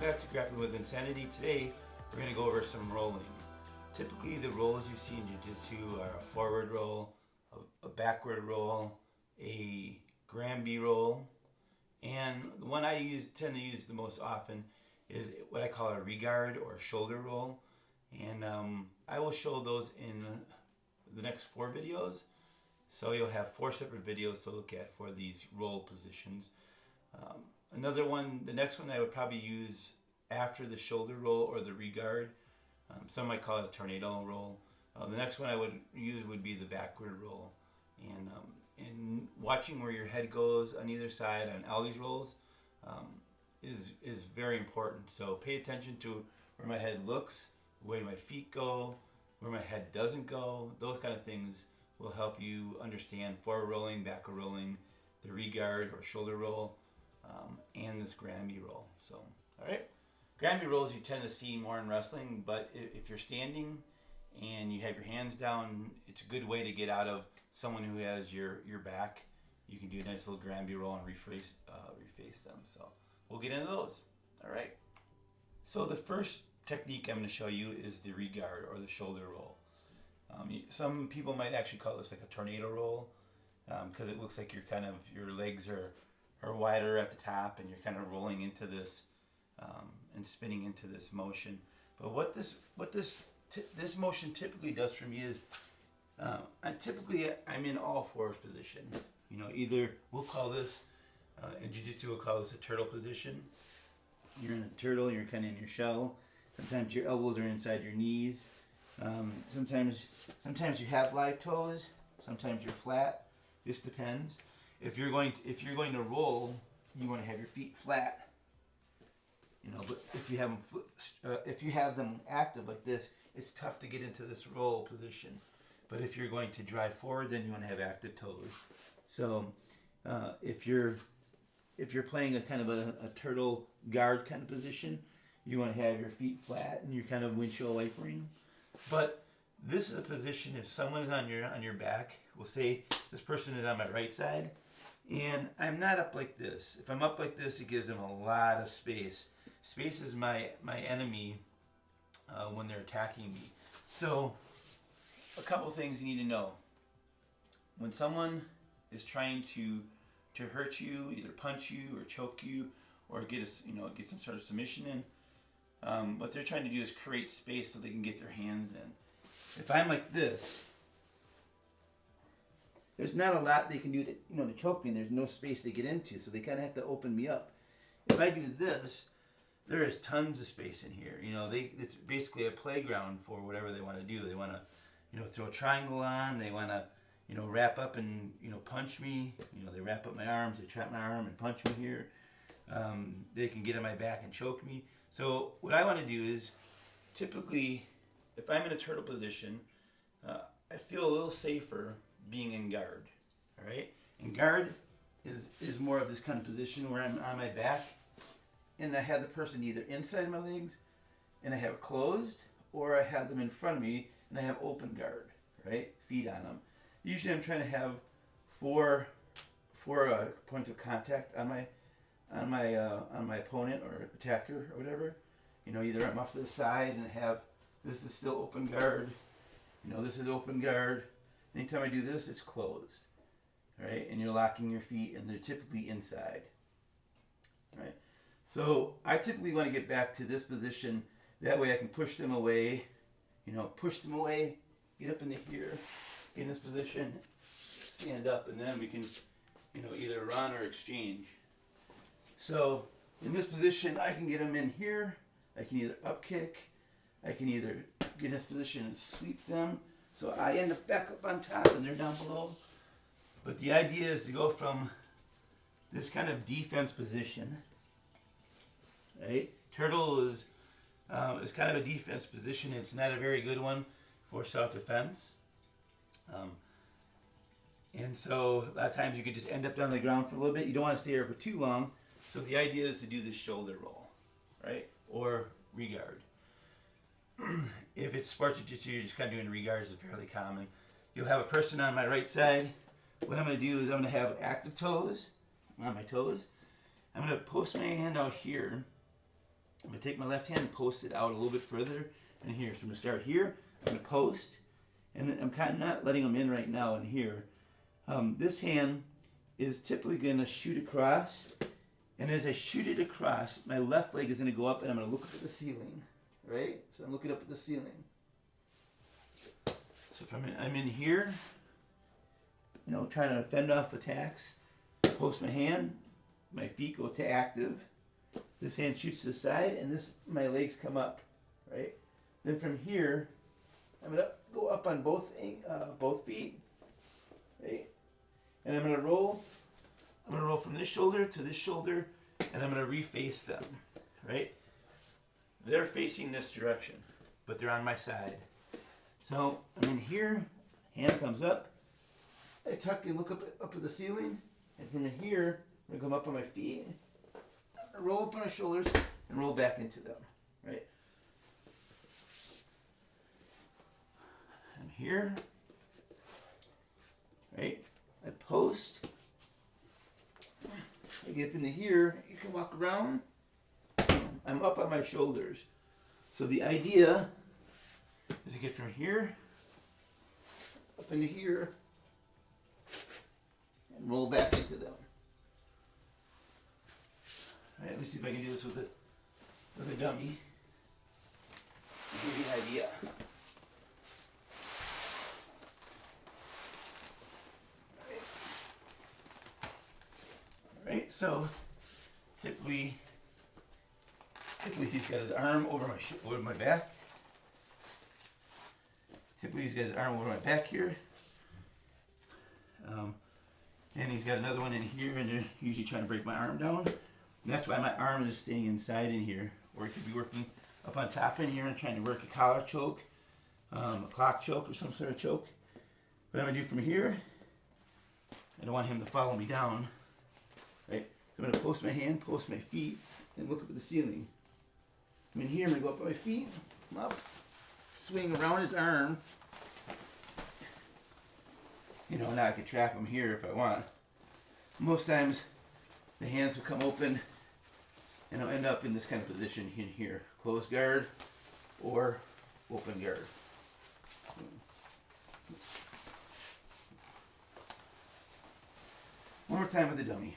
back to Grappling with Insanity. Today we're going to go over some rolling. Typically the rolls you see in jiu-jitsu are a forward roll, a backward roll, a Granby roll, and the one I tend to use the most often is what I call a Reguard or a shoulder roll. And I will show those in the next 4 videos. So you'll have 4 separate videos to look at for these roll positions. Another one, the next one I would probably use after the shoulder roll or the Reguard. Some might call it a tornado roll. The next one I would use would be the backward roll. And watching where your head goes on either side on all these rolls is very important. So pay attention to where my head looks, the way my feet go, where my head doesn't go. Those kind of things will help you understand forward rolling, backward rolling, the Reguard or shoulder roll, and this Granby roll. So, all right. Granby rolls you tend to see more in wrestling, but if you're standing and you have your hands down, it's a good way to get out of someone who has your back. You can do a nice little Granby roll and reface them. So we'll get into those. All right. So the first technique I'm going to show you is the Reguard or the shoulder roll. Some people might actually call this like a tornado roll because it looks like your legs are wider at the top and you're kind of rolling into this and spinning into this motion. But what this motion typically does for me is I'm in all fours position. You know, either we'll call this in jiu-jitsu we'll call this a turtle position. You're in a turtle, you're kind of in your shell. Sometimes your elbows are inside your knees. Sometimes you have live toes. Sometimes you're flat. This depends. If you're going to roll, you want to have your feet flat. You know, but if you have them active like this, it's tough to get into this roll position. But if you're going to drive forward, then you want to have active toes. So if you're playing a kind of a turtle guard kind of position, you want to have your feet flat and you're kind of windshield wipering. But this is a position if someone is on your back. We'll say this person is on my right side, and I'm not up like this. If I'm up like this, it gives them a lot of space. Space is my enemy when they're attacking me. So a couple things you need to know. When someone is trying to hurt you, either punch you or choke you or get some sort of submission in, what they're trying to do is create space so they can get their hands in. If I'm like this, there's not a lot they can do to choke me. There's no space to get into, so they kind of have to open me up. If I do this, there is tons of space in here. It's basically a playground for whatever they want to do. They want to, throw a triangle on. They want to, wrap up and punch me. They wrap up my arms. They trap my arm and punch me here. They can get on my back and choke me. So what I want to do is, typically, if I'm in a turtle position, I feel a little safer being in guard. All right, and guard is more of this kind of position where I'm on my back, and I have the person either inside my legs, and I have it closed, or I have them in front of me, and I have open guard. Right, feet on them. Usually, I'm trying to have four points of contact on my opponent or attacker or whatever. Either I'm off to the side and have this is still open guard. This is open guard. Anytime I do this, it's closed. Right? And you're locking your feet and they're typically inside. Right? So I typically want to get back to this position. That way I can push them away. Push them away. Get up into here. Get in this position. Stand up. And then we can, either run or exchange. So in this position, I can get them in here. I can either up kick. I can either get in this position and sweep them. So I end up back up on top and they're down below. But the idea is to go from this kind of defense position. Right? Turtle is kind of a defense position. It's not a very good one for self-defense. And so a lot of times you could just end up down on the ground for a little bit. You don't want to stay there for too long. So the idea is to do this shoulder roll, right? Or Reguard. If it's sports jiu-jitsu, you're just kind of doing Reguards. It's fairly common. You'll have a person on my right side. What I'm going to do is I'm going to have active toes on my toes. I'm going to post my hand out here I'm going to take my left hand and post it out a little bit further in here. So I'm going to start here. I'm going to post. And then I'm kind of not letting them in right now in here. This hand is typically going to shoot across. And as I shoot it across, my left leg is going to go up and I'm going to look up at the ceiling. Right? So I'm looking up at the ceiling. So if I'm in here, you know, trying to fend off attacks, post my hand, my feet go to active. This hand shoots to the side, and my legs come up, right? Then from here, I'm gonna go up on both feet, right? And I'm gonna roll. I'm gonna roll from this shoulder to this shoulder, and I'm gonna reface them, right? They're facing this direction, but they're on my side. So I'm in here, hand comes up, I tuck and look up at the ceiling, and from here, I'm gonna come up on my feet, roll up on my shoulders, and roll back into them, right? I'm here, right? I post, I get up into here, you can walk around, I'm up on my shoulders. So the idea is to get from here, up into here, and roll back into them. All right, let me see if I can do this with a dummy. To give you an idea. All right, so typically he's got his arm over my back. Typically he's got his arm over my back here. And he's got another one in here, and they're usually trying to break my arm down. And that's why my arm is staying inside in here. Or he could be working up on top in here and trying to work a collar choke, a clock choke, or some sort of choke. What I'm going to do from here, I don't want him to follow me down. Right? So I'm going to post my hand, post my feet, and look up at the ceiling. I'm in here, I'm going to go up on my feet, come up, swing around his arm. You know, now I could trap him here if I want. Most times, the hands will come open, and I'll end up in this kind of position in here. Closed guard, or open guard. One more time with the dummy.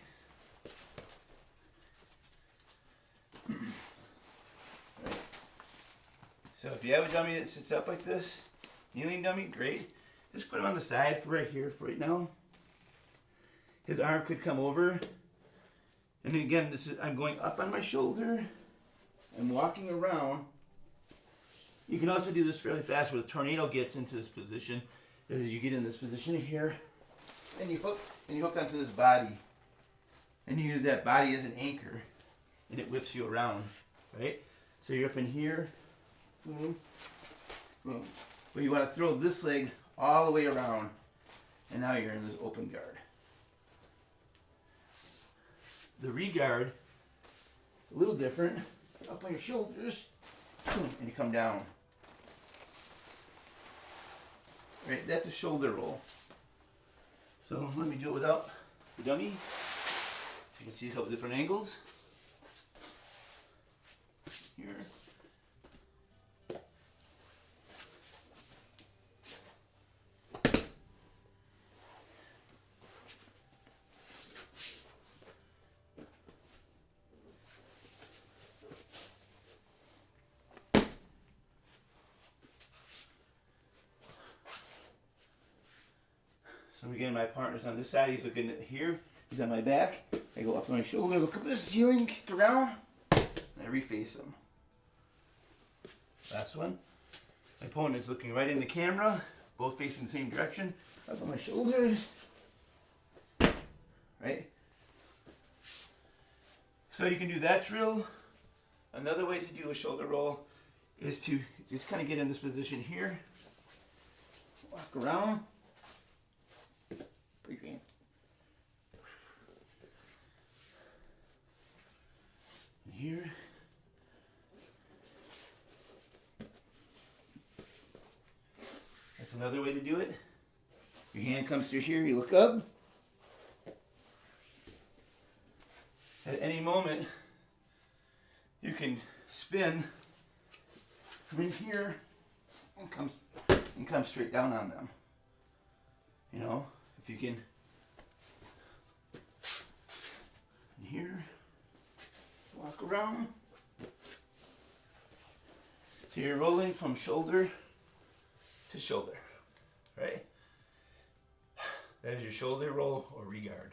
Right. So if you have a dummy that sits up like this, kneeling dummy, great. Just put him on the side for right here, for right now. His arm could come over. And then again, I'm going up on my shoulder. I'm walking around. You can also do this fairly fast where the tornado gets into this position. As you get in this position here, and you hook onto this body. And you use that body as an anchor. And it whips you around, right? So you're up in here, boom, boom. But you want to throw this leg all the way around, and now you're in this open guard. The Reguard, a little different. Up on your shoulders, and you come down. Right, that's a shoulder roll. So let me do it without the dummy. So you can see a couple different angles. Here. So again, my partner's on this side, he's looking at here, he's on my back. I go up on my shoulder, look up at the ceiling, kick around, and I reface him. Last one. My opponent's looking right in the camera, both facing the same direction, up on my shoulders. Right? So you can do that drill. Another way to do a shoulder roll is to just kind of get in this position here, walk around. Put your hand. And here. That's another way to do it. Your hand comes through here, you look up. At any moment, you can spin from in here and come straight down on them. You know, if you can, in here, walk around. So you're rolling from shoulder to shoulder, right? That is your shoulder roll or Reguard.